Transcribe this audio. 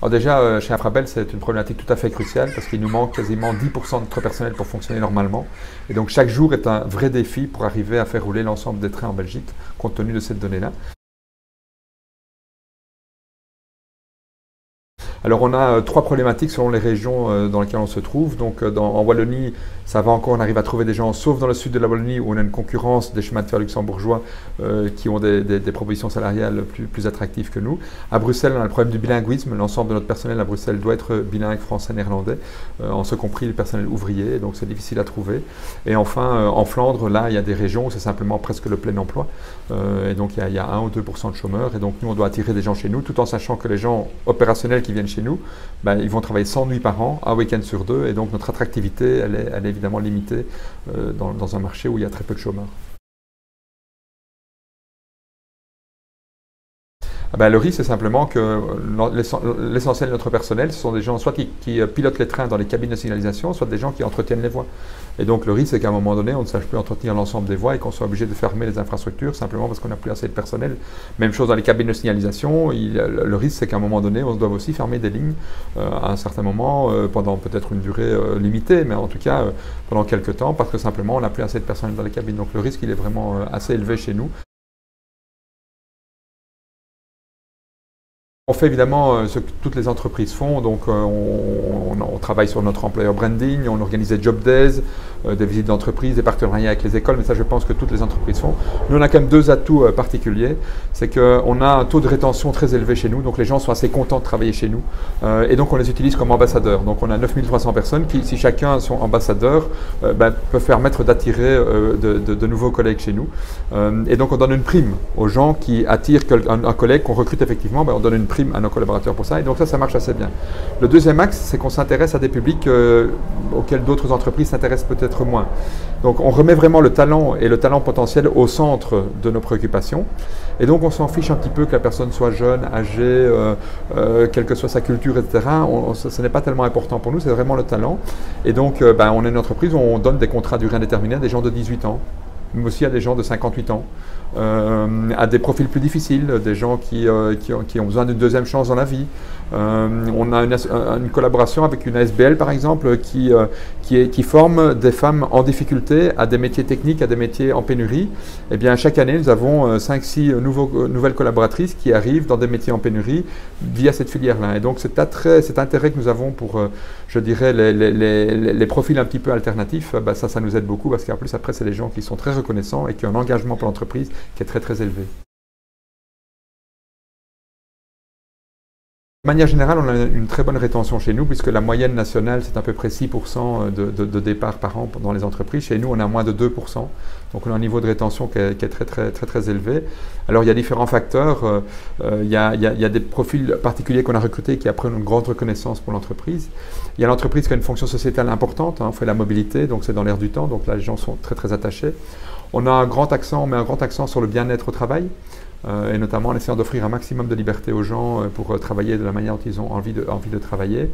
Alors déjà, chez Infrabel, c'est une problématique tout à fait cruciale parce qu'il nous manque quasiment 10% de notre personnel pour fonctionner normalement. Et donc chaque jour est un vrai défi pour arriver à faire rouler l'ensemble des trains en Belgique, compte tenu de cette donnée-là. Alors on a trois problématiques selon les régions dans lesquelles on se trouve. Donc en Wallonie, ça va encore, on arrive à trouver des gens, sauf dans le sud de la Wallonie où on a une concurrence des chemins de fer luxembourgeois qui ont des propositions salariales plus attractives que nous. À Bruxelles, on a le problème du bilinguisme. L'ensemble de notre personnel à Bruxelles doit être bilingue français-néerlandais, en ce compris le personnel ouvrier, donc c'est difficile à trouver. Et enfin, en Flandre, là, il y a des régions où c'est simplement presque le plein emploi. Et donc il y a 1 ou 2% de chômeurs. Et donc nous, on doit attirer des gens chez nous, tout en sachant que les gens opérationnels qui viennent chez nous, ben, ils vont travailler 100 nuits par an, un week-end sur 2, et donc notre attractivité, elle est évidemment limitée dans un marché où il y a très peu de chômeurs. Ben, le risque, c'est simplement que l'essentiel de notre personnel, ce sont des gens soit qui pilotent les trains dans les cabines de signalisation, soit des gens qui entretiennent les voies. Et donc le risque, c'est qu'à un moment donné, on ne sache plus entretenir l'ensemble des voies et qu'on soit obligé de fermer les infrastructures simplement parce qu'on n'a plus assez de personnel. Même chose dans les cabines de signalisation, le risque, c'est qu'à un moment donné, on doit aussi fermer des lignes à un certain moment, pendant peut-être une durée limitée, mais en tout cas pendant quelques temps, parce que simplement on n'a plus assez de personnel dans les cabines. Donc le risque, il est vraiment assez élevé chez nous. On fait évidemment ce que toutes les entreprises font, donc on travaille sur notre employer branding, on organise des job days, des visites d'entreprise, des partenariats avec les écoles, mais ça je pense que toutes les entreprises font. Nous on a quand même deux atouts particuliers, c'est qu'on a un taux de rétention très élevé chez nous, donc les gens sont assez contents de travailler chez nous, et donc on les utilise comme ambassadeurs. Donc on a 9300 personnes qui, si chacun sont ambassadeurs, peuvent permettre d'attirer de nouveaux collègues chez nous. Et donc on donne une prime aux gens qui attirent un collègue qu'on recrute effectivement, on donne une prime à nos collaborateurs pour ça, et donc ça marche assez bien. Le deuxième axe, c'est qu'on s'intéresse à des publics auxquels d'autres entreprises s'intéressent peut-être moins. Donc on remet vraiment le talent et le talent potentiel au centre de nos préoccupations, et donc on s'en fiche un petit peu que la personne soit jeune, âgée, quelle que soit sa culture, etc. Ce n'est pas tellement important pour nous, c'est vraiment le talent. Et donc on est une entreprise où on donne des contrats à durée indéterminée à des gens de 18 ans, mais aussi à des gens de 58 ans, à des profils plus difficiles, des gens qui ont besoin d'une deuxième chance dans la vie. On a une collaboration avec une ASBL par exemple qui forme des femmes en difficulté à des métiers techniques, à des métiers en pénurie. Et bien chaque année nous avons 5-6 nouvelles collaboratrices qui arrivent dans des métiers en pénurie via cette filière-là. Et donc cet intérêt que nous avons pour, je dirais, les profils un petit peu alternatifs, ça nous aide beaucoup parce qu'en plus après c'est des gens qui sont très reconnaissants et qui ont un engagement pour l'entreprise qui est très très élevé. De manière générale, on a une très bonne rétention chez nous puisque la moyenne nationale, c'est à peu près 6% de départs par an dans les entreprises. Chez nous, on a moins de 2%. Donc on a un niveau de rétention qui est très élevé. Alors il y a différents facteurs. Il y a des profils particuliers qu'on a recrutés qui apprennent une grande reconnaissance pour l'entreprise. Il y a l'entreprise qui a une fonction sociétale importante. On fait la mobilité, donc c'est dans l'air du temps. Donc là, les gens sont très attachés. On met un grand accent sur le bien-être au travail. Et notamment en essayant d'offrir un maximum de liberté aux gens pour travailler de la manière dont ils ont envie de travailler.